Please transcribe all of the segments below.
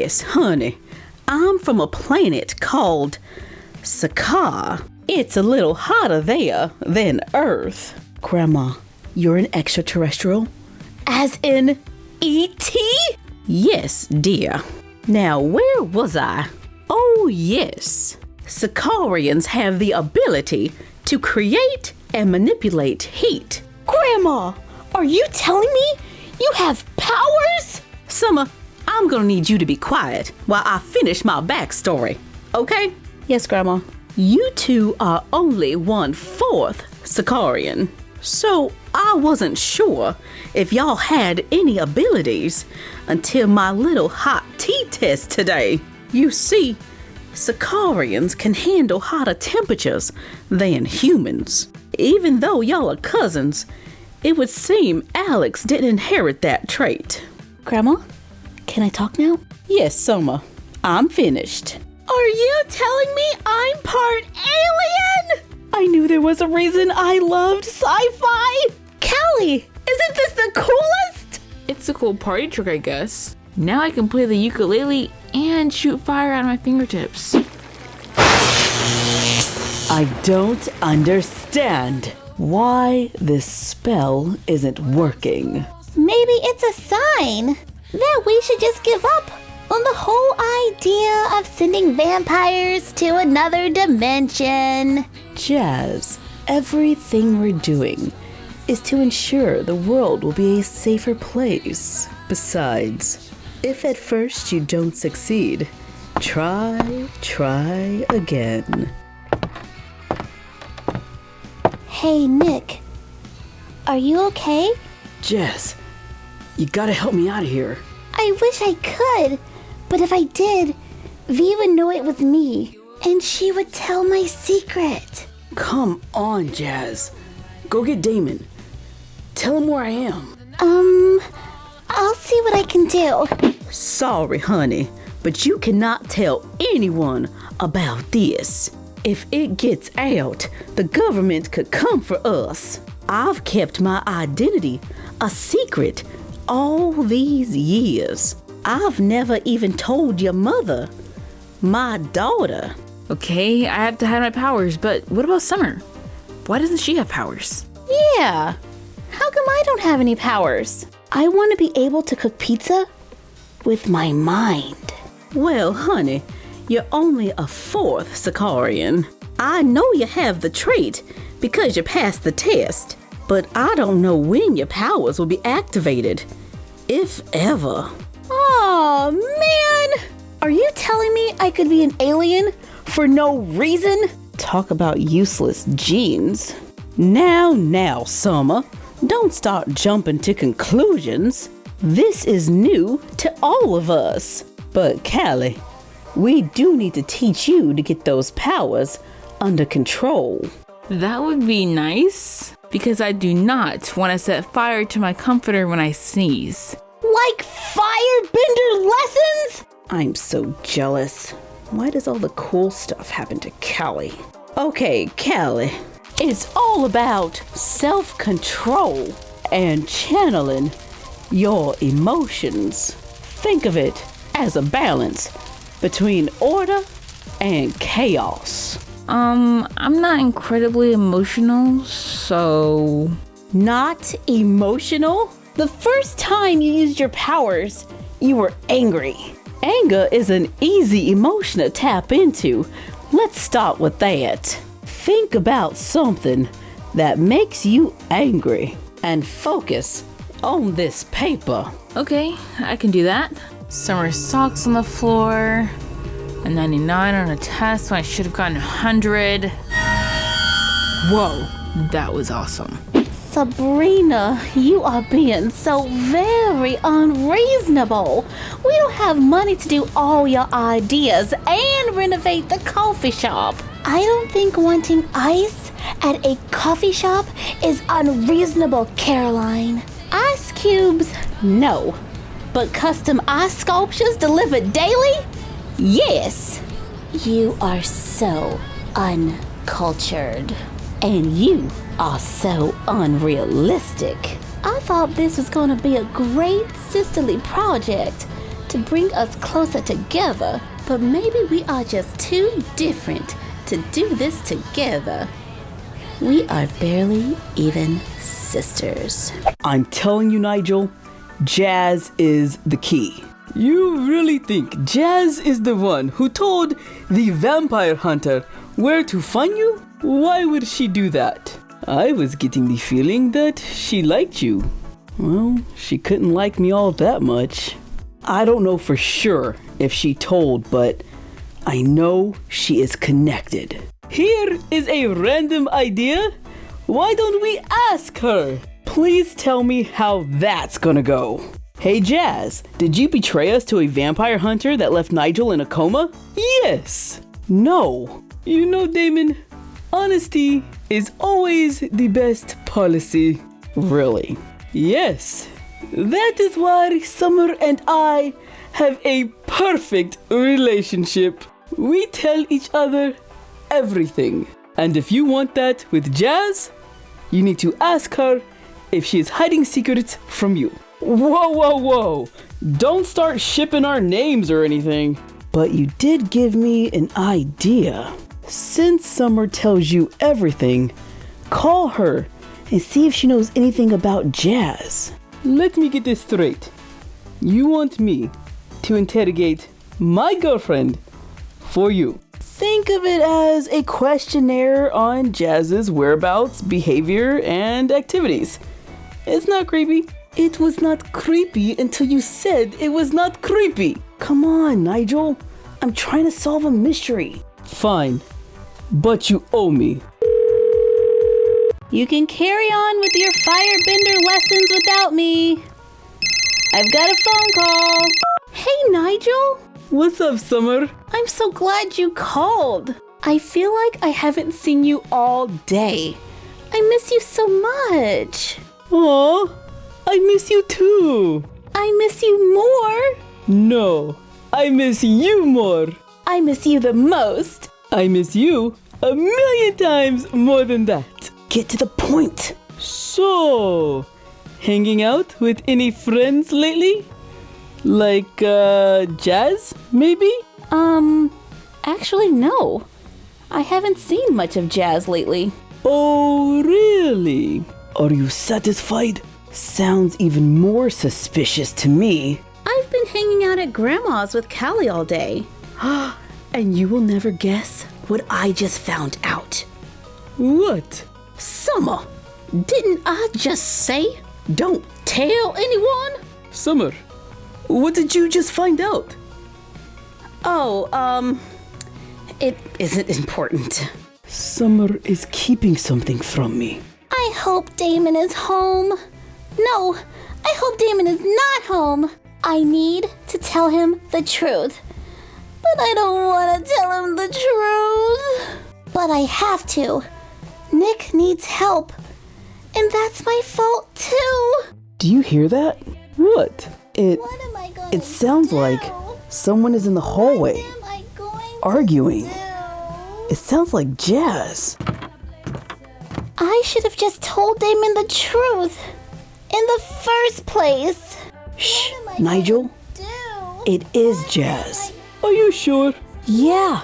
Yes, honey. I'm from a planet called Sakar. It's a little hotter there than Earth. Grandma, you're an extraterrestrial? As in E.T.? Yes, dear. Now, where was I? Oh, yes. Sakarians have the ability to create and manipulate heat. Grandma, are you telling me you have powers? Summer, I'm gonna need you to be quiet while I finish my backstory, okay? Yes, Grandma. You two are only 1/4 Sakarian. So I wasn't sure if y'all had any abilities until my little hot tea test today. You see, Sakarians can handle hotter temperatures than humans. Even though y'all are cousins, it would seem Alex didn't inherit that trait. Grandma, can I talk now? Yes, Summer. I'm finished. Are you telling me I'm part alien? I knew there was a reason I loved sci-fi. Cali, isn't this the coolest? It's a cool party trick, I guess. Now I can play the ukulele and shoot fire out of my fingertips. I don't understand why this spell isn't working. Maybe it's a sign that we should just give up on the whole idea of sending vampires to another dimension. Jazz, everything we're doing is to ensure the world will be a safer place. Besides, if at first you don't succeed, try again. Hey, Nick. Are you okay? Jazz, you gotta help me out of here. I wish I could, but if I did, V would know it was me, and she would tell my secret. Come on, Jazz. Go get Damon. Tell him where I am. I'll see what I can do. Sorry, honey, but you cannot tell anyone about this. If it gets out, the government could come for us. I've kept my identity a secret all these years. I've never even told your mother, my daughter. Okay, I have to hide my powers, but what about Summer? Why doesn't she have powers? Yeah. How come I don't have any powers? I want to be able to cook pizza with my mind. Well, honey, you're only a 4th Sakarian. I know you have the trait because you passed the test, but I don't know when your powers will be activated, if ever. Oh, man! Are you telling me I could be an alien for no reason? Talk about useless genes. Now, Summer, don't start jumping to conclusions. This is new to all of us. But Cali, we do need to teach you to get those powers under control. That would be nice, because I do not want to set fire to my comforter when I sneeze. Like firebender lessons? I'm so jealous. Why does all the cool stuff happen to Cali? Okay, Cali, it's all about self-control and channeling your emotions. Think of it as a balance between order and chaos. I'm not incredibly emotional, so... Not emotional? The first time you used your powers, you were angry. Anger is an easy emotion to tap into. Let's start with that. Think about something that makes you angry and focus on this paper. Okay, I can do that. Summer socks on the floor. A 99 on a test when I should have gotten 100. Whoa, that was awesome. Sabrina, you are being so very unreasonable. We don't have money to do all your ideas and renovate the coffee shop. I don't think wanting ice at a coffee shop is unreasonable, Caroline. Ice cubes, no. But custom ice sculptures delivered daily? Yes. You are so uncultured. And you are so unrealistic. I thought this was going to be a great sisterly project to bring us closer together, but maybe we are just too different to do this together. We are barely even sisters. I'm telling you, Nigel, Jazz is the key. You really think Jazz is the one who told the vampire hunter where to find you? Why would she do that? I was getting the feeling that she liked you. Well, she couldn't like me all that much. I don't know for sure if she told, but I know she is connected. Here is a random idea. Why don't we ask her? Please tell me how that's gonna go. Hey Jazz, did you betray us to a vampire hunter that left Nigel in a coma? Yes. No. You know, Damon, honesty is always the best policy. Really? Yes. That is why Summer and I have a perfect relationship. We tell each other everything. And if you want that with Jazz, you need to ask her if she is hiding secrets from you. Whoa, whoa, whoa. Don't start shipping our names or anything. But you did give me an idea. Since Summer tells you everything, call her and see if she knows anything about Jazz. Let me get this straight. You want me to interrogate my girlfriend for you. Think of it as a questionnaire on Jazz's whereabouts, behavior, and activities. It's not creepy. It was not creepy until you said it was not creepy. Come on, Nigel. I'm trying to solve a mystery. Fine, but you owe me. You can carry on with your firebender lessons without me. I've got a phone call. Hey, Nigel. What's up, Summer? I'm so glad you called. I feel like I haven't seen you all day. I miss you so much. Aw, I miss you too. I miss you more. No, I miss you more. I miss you the most. I miss you 1,000,000 times more than that. Get to the point. So, hanging out with any friends lately? Like, Jazz, maybe? Actually, no. I haven't seen much of Jazz lately. Oh, really? Are you satisfied? Sounds even more suspicious to me. I've been hanging out at Grandma's with Callie all day. And you will never guess what I just found out. What? Summer, didn't I just say don't tell anyone? Summer, what did you just find out? Oh, it isn't important. Summer is keeping something from me. I hope Damon is home. No, I hope Damon is not home. I need to tell him the truth. But I don't want to tell him the truth. But I have to. Nick needs help. And that's my fault too. Do you hear that? What? What am I going It sounds to like do? someone is in the hallway, What am I going arguing. to do? It sounds like Jazz. I should have just told Damon the truth in the first place. Shh, What am I Nigel. gonna do? It is Jazz. Are you sure? Yeah,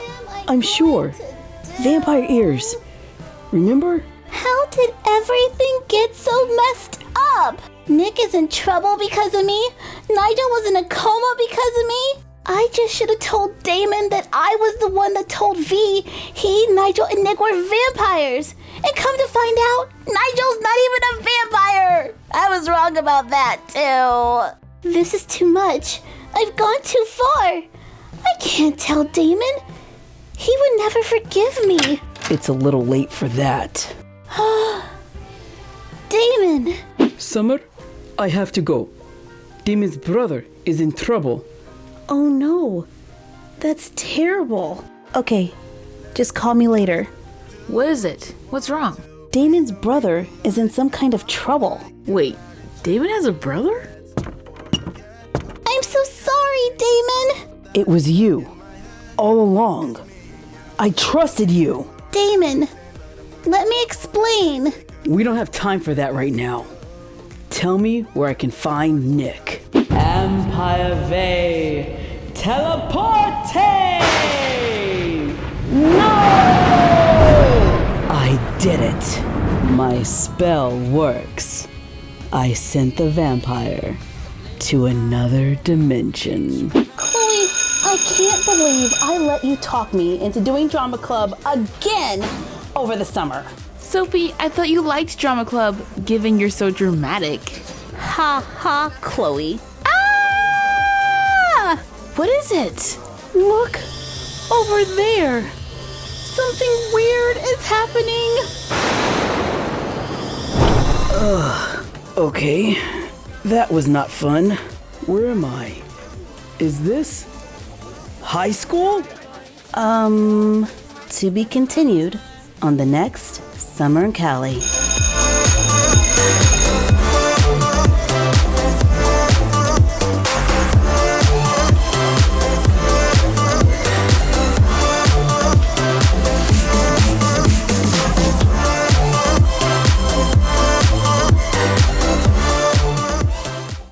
I'm sure. Vampire ears. Remember? How did everything get so messed up? Nick is in trouble because of me. Nigel was in a coma because of me. I just should have told Damon that I was the one that told V he, Nigel, and Nick were vampires. And come to find out, Nigel's not even a vampire. I was wrong about that, too. This is too much. I've gone too far. I can't tell Damon. He would never forgive me. It's a little late for that. Damon. Summer, I have to go. Damon's brother is in trouble. Oh no, that's terrible. Okay, just call me later. What is it? What's wrong? Damon's brother is in some kind of trouble. Wait, Damon has a brother? I'm so sorry, Damon. It was you. All along. I trusted you. Damon, let me explain. We don't have time for that right now. Tell me where I can find Nick. Empire Vey, teleporte! No! I did it. My spell works. I sent the vampire to another dimension. Chloe, I can't believe I let you talk me into doing drama club again over the summer. Sophie, I thought you liked drama club, given you're so dramatic. Ha ha, Chloe. Ah! What is it? Look over there. Something weird is happening. Okay, that was not fun. Where am I? Is this high school? To be continued on the next Sommer Cali.